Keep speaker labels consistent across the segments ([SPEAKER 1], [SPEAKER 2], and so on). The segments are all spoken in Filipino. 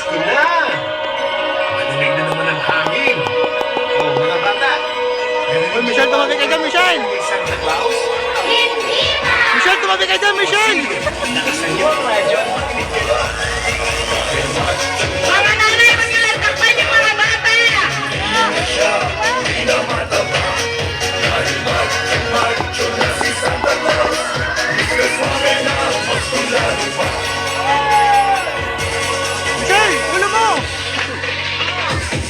[SPEAKER 1] Pasko na! Malamig na naman ang hangin. Oh, mga bata.
[SPEAKER 2] Uy, Michelle, tumabi ka dyan, Michelle!
[SPEAKER 1] Kay Santa Claus?
[SPEAKER 2] Michelle, tumabi ka dyan, Michelle!
[SPEAKER 1] Nakasan niyo ang radyo at makinig kayo.
[SPEAKER 3] Mga nanay, maglatakpan yung mga bata!
[SPEAKER 2] Michelle, ulo mo!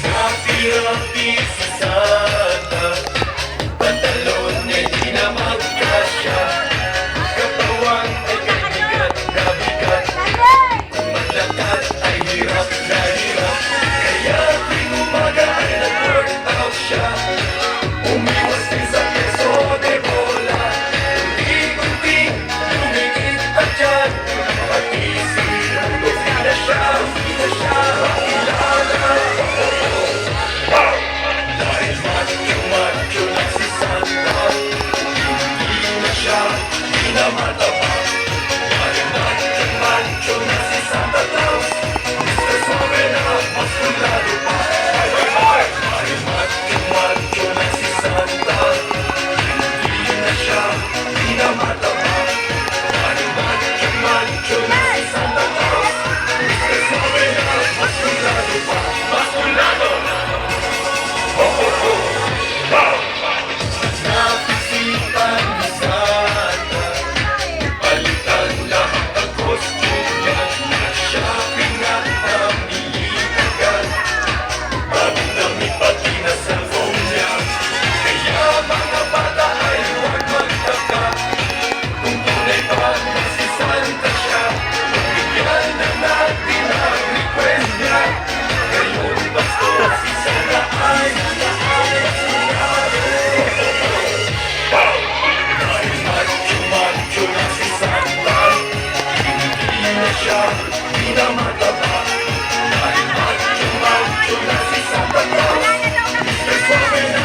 [SPEAKER 1] Rapi-rapi si Santa, pantalon ay di na magkasya, katawan ay kabigat na bigat, maglakad ay hirap na hirap, kaya tuwing umaga ay nag-workout siya, umiwas din sa keso de bola, unti-unti lumikit at tiyan, pati si Rudolph di na siya makilala. Dahil macho-macho na si Santa, hindi na siya pinamataba. Dahil macho-macho na si Santa Claus, Mr. Suave na mas kulado pa. Dahil macho-macho na si Santa, hindi na siya pinamataba. Dahil macho-macho na si Santa Claus, Mr. Suave na mas kulado pa. Mas kulado na! Napisipan ni Santa, palitan lahat ang costume niya. Shopping at namili agad, bagong damit pati na cellphone niya. Kaya mga bata ay huwag magtaka, kung tunay pa na si Santa siya, bigyan na natin ang request niya. Ngayong Pasko si Santa ay dahil macho-macho na si Santa, hindi na siya pinamataba. Dahil macho-macho na si Santa Claus, Mr. Suave na